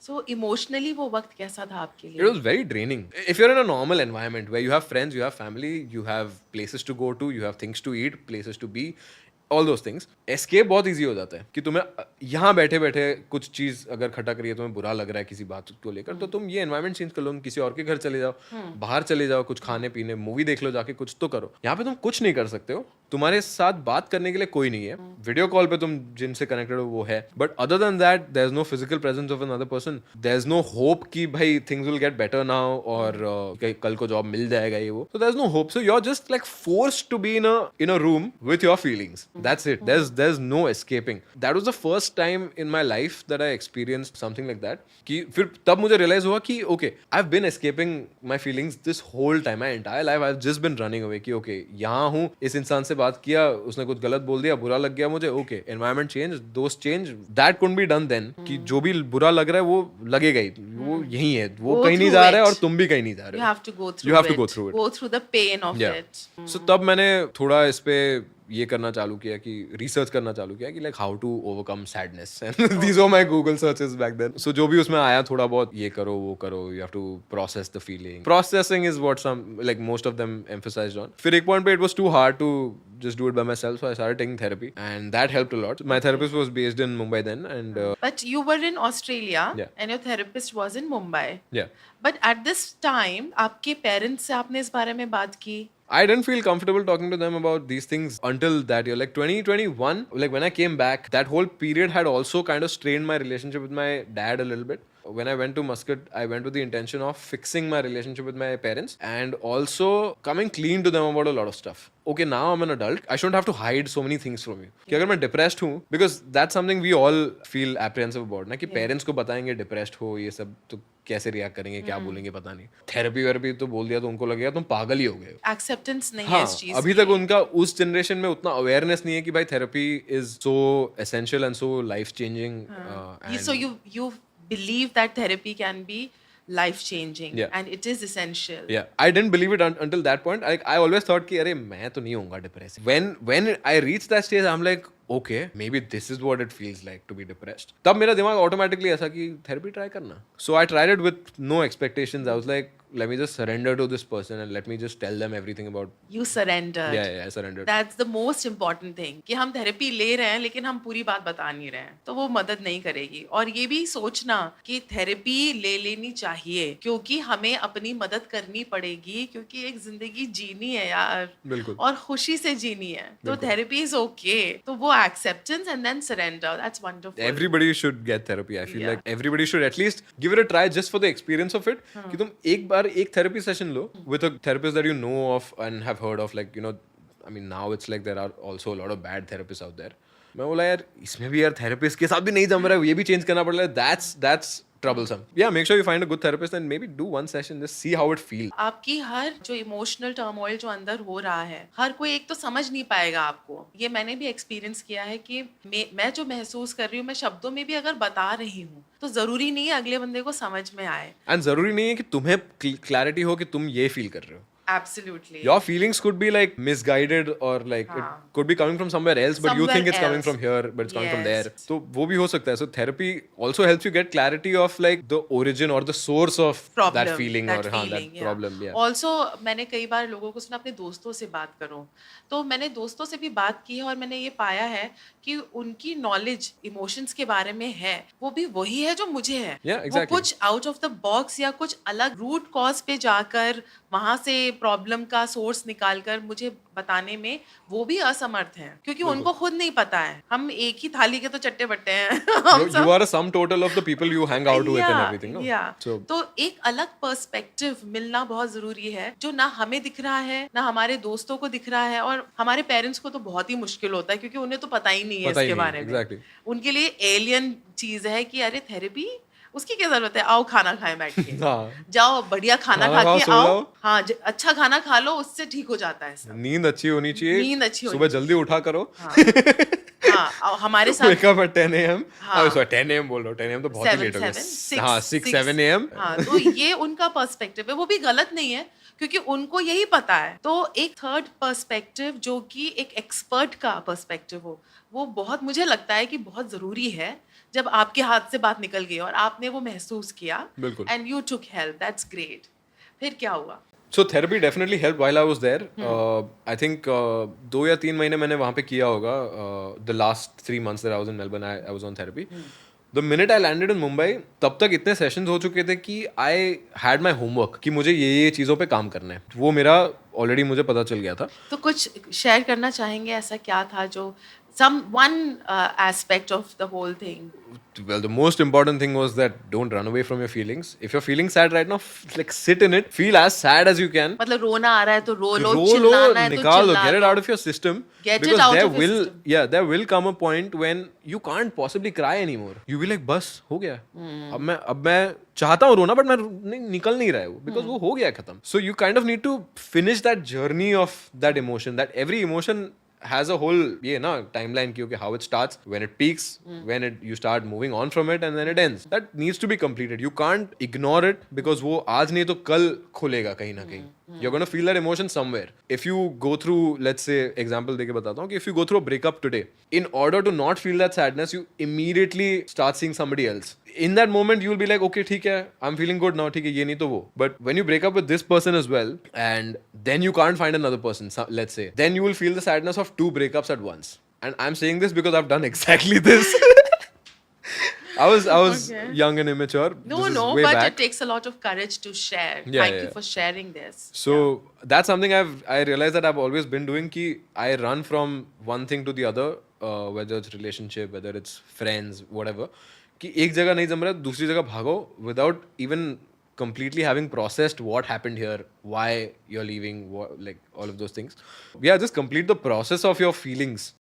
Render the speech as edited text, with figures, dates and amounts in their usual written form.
So emotionally वो वक्त कैसा था आपके It was लिए? very draining. If you're in a normal environment where you have friends, you have family, you have places to go to, you have things to eat, places to be, all those things, escape बहुत easy हो जाता है कि तुम्हें यहाँ बैठे बैठे कुछ चीज़ अगर खटक रही है, तुम्हें बुरा लग रहा है किसी बात को लेकर, तो तुम ये environment change कर लो, तुम किसी और के घर चले जाओ, बाहर चले जाओ, कुछ खाने पीने, मूवी देख लो जाके, कुछ तो करो. यहाँ पे तुम कुछ नहीं कर सकते हो, तुम्हारे साथ बात करने के लिए कोई नहीं है. वीडियो कॉल पे तुम जिनसे कनेक्टेड हो वो है, but other than that there is no physical presence of another person. There is no hope कि भाई things will get better now और कल को जॉब मिल जाएगा ये वो. So there's no hope. So you're just like forced to be in a room with your feelings. That's it. There's no escaping. That was the first time in my life that I experienced something like that. कि फिर तब मुझे realize हुआ कि okay, I've been escaping my feelings this whole time. My entire life I've just been running away. कि okay, यहाँ हूँ, इस इंसान से बात किया, उसने कुछ गलत बोल दिया, बुरा लग गया मुझे, okay, environment change, दोस्त change, that couldn't be done then. कि जो भी बुरा लग रहा है वो लगेगा ही, वो यहीं है, वो Go कहीं नहीं through जा रहा है it. और तुम भी कहीं नहीं जा रहे You हो. have to go through You have to it. go through it. Go through the pain of Yeah. it. So तब मैंने थोड़ा इस पे ये करना चालू किया कि रिसर्च करना चालू किया कि like how to overcome sadness and these are my Google searches back then. So जो भी उसमें आया थोड़ा बहुत ये करो वो करो, you have to process the feeling. Processing is what some like most of them emphasised on. फिर एक पॉइंट पे it was too hard to just do it by myself, so I started taking therapy and that helped a lot. My therapist was based in Mumbai then and But you were in Australia Yeah. and your therapist was in Mumbai. yeah, But at this time, आपके parents से आपने इस बारे में बात की? I didn't feel comfortable talking to them about these things until that year. Like 2021, like when I came back, that whole period had also kind of strained my relationship with my dad a little bit. When I went to Muscat, I went with the intention of fixing my relationship with my parents and also coming clean to them about a lot of stuff. Okay, now I'm an adult. I shouldn't have to hide so many things from you. कि अगर मैं depressed हूँ, because that's something we all feel apprehensive about, ना कि parents को बताएंगे depressed हो ये सब तो कैसे रिएक्ट करेंगे, क्या बोलेंगे पता नहीं. थेरेपी वेरेपी तो बोल दिया तो उनको लगेगा तुम पागल ही हो गए. Acceptance नहीं है हाँ, इस चीज अभी की. तक उनका उस जनरेशन में उतना अवेयरनेस नहीं है कि भाई therapy is so essential and so life changing. So you believe that therapy can be life changing Yeah. and it is essential. Yeah, I didn't believe it until that point. I always thought कि अरे मैं तो नहीं होऊंगा depressed. When I reached that stage, I'm like, okay, maybe this is what it feels like to be depressed. तब मेरा दिमाग automatically ऐसा कि therapy try करना. So I tried it with no expectations. I was like, let me just surrender to this person and let me just tell them everything about. You surrendered. Yeah, I surrendered. That's the most important thing कि हम therapy ले रहे हैं लेकिन हम पूरी बात बता नहीं रहे हैं तो वो मदद नहीं करेगी. और ये भी सोचना कि थेरेपी ले लेनी चाहिए क्योंकि हमें अपनी मदद करनी पड़ेगी क्योंकि एक जिंदगी जीनी है यार. बिल्कुल. और खुशी से जीनी है तो थेरेपी इज ओके. तो वो acceptance and then surrender, that's wonderful. Everybody should get therapy. I feel Yeah. like everybody should at least give it a try just for the experience of it. कि तुम एक बार एक therapy session low with a therapist that you know of and have heard of, like, you know, I mean now it's like there are also a lot of bad therapists out there. मैं बोला यार इसमें भी यार therapist के साथ भी नहीं जम रहा है, ये भी change करना पड़ रहा है. That's troublesome. Yeah, make sure you find a good therapist and maybe do one session, just see how it feels. आपकी हर जो इमोशनल टर्मोइल जो अंदर हो रहा है हर कोई एक तो समझ नहीं पाएगा आपको. ये मैंने भी एक्सपीरियंस किया है कि मैं जो महसूस कर रही हूँ मैं शब्दों में भी अगर बता रही हूँ तो जरूरी नहीं है अगले बंदे को समझ में आए. And जरूरी नहीं है कि तुम्हें clarity हो कि तुम ये feel कर रहे हो. Absolutely. Your feelings could be like misguided or like it could be coming from somewhere else, but you Somewhere think it's coming else. from here, but it's coming from there. Yes. So वो भी हो सकता है. So therapy also helps you get clarity of like the origin or the source of Problem, that feeling or हाँ, feeling, that yeah. problem. Yeah. Also मैंने कई बार लोगों को सुना अपने दोस्तों से बात करो तो मैंने दोस्तों से भी बात की है और मैंने ये पाया है कि उनकी नॉलेज इमोशंस के बारे में है वो भी वही है जो मुझे है. Yeah, वो exactly. कुछ आउट ऑफ द बॉक्स या कुछ अलग रूट कॉज पे जाकर वहां से प्रॉब्लम का सोर्स निकालकर मुझे बताने में वो भी असमर्थ हैं क्योंकि उनको खुद नहीं पता है. हम एक ही थाली के तो चट्टे बट्टे हैं. You are a sum total of the people you hang out with and everything. No? Yeah. So तो एक अलग पर्सपेक्टिव मिलना बहुत जरूरी है जो ना हमें दिख रहा है ना हमारे दोस्तों को दिख रहा है और हमारे पेरेंट्स को तो बहुत ही मुश्किल होता है क्योंकि उन्हें तो पता ही नहीं है पता ही इसके नहीं, बारे में. exactly. उनके लिए एलियन चीज है कि अरे थेरेपी उसकी क्या जरूरत है, आओ खाना खाएं बैठ के. हाँ. जाओ बढ़िया खाना खाना खा खाओ, के सो आओ. जाओ. हाँ अच्छा खाना खा लो उससे ठीक हो जाता है सब. नींद अच्छी होनी चाहिए. नींद अच्छी होनी सुबह जल्दी उठा करो. हाँ. हाँ हमारे साथ Wake up at 10 a.m. हाँ. Sorry, 10 a.m. बोल रहा हूँ. 10 a.m. तो बहुत ही लेट हो गया. हाँ, 6-7 a.m. हाँ तो ये उनका पर्सपेक्टिव है वो भी गलत नहीं है क्योंकि उनको यही पता है. तो एक थर्ड पर्सपेक्टिव जो कि एक एक्सपर्ट का पर्सपेक्टिव हो वो बहुत मुझे लगता है कि बहुत जरूरी है जब आपके हाथ से बात निकल गई और आपने वो महसूस किया बिल्कुल। And you took help, that's great. फिर क्या हुआ? So therapy definitely helped while I was there. I think 2 या 3 महीने मैंने वहाँ पे किया होगा. The last 3 months that I was in Melbourne, I was on therapy. The minute I landed in Mumbai, तब तक इतने सेशंस हो चुके थे कि I had my homework कि मुझे ये चीज़ों पे काम करना है. वो मेरा ऑलरेडी मुझे पता चल गया था. तो कुछ शेयर करना चाहेंगे, ऐसा क्या था जो some one aspect of the whole thing? Well, the most important thing was that don't run away from your feelings. If you're feeling sad right now, like sit in it, feel as sad as you can. मतलब रोना आ रहा है तो रो लो, रो लो, चिल्लाना है तो निकाल लो, चिल्ला get it low. out of your system. Get it Because out there of your will, system. yeah, there will come a point when you can't possibly cry anymore. You be like, बस हो गया. अब मैं चाहता हूँ रोना, but मैं निकल नहीं रहा है वो, because वो हो गया खत्म. So you kind of need to finish that journey of that emotion. That every emotion has a whole timeline ki okay, how it starts, when it peaks, when you start moving on from it, and then it ends. That needs to be completed. You can't ignore it because वो आज नहीं तो कल खुलेगा कहीं ना कहीं. You're going to feel that emotion somewhere. If you go through, let's say, example देके बताता हूँ कि if you go through a breakup today, in order to not feel that sadness, you immediately start seeing somebody else. In that moment, you'll be like, okay, ठीक है, I'm feeling good now, ठीक है, ये नहीं तो वो. But when you break up with this person as well, and then you can't find another person, let's say, then you will feel the sadness of 2 breakups at once. And I'm saying this because I've done exactly this. I was Okay. young and immature. No, This is no, way but back. it takes a lot of courage to share. Yeah, Thank yeah. you for sharing this. So that's something I realized that I've always been doing. Ki I run from one thing to the other, whether it's relationship, whether it's friends, whatever. कि एक जगह नहीं जम रहा, दूसरी जगह भागो without even completely having processed what happened here, why you're leaving, like all of those things. Yeah, just complete the process of your feelings.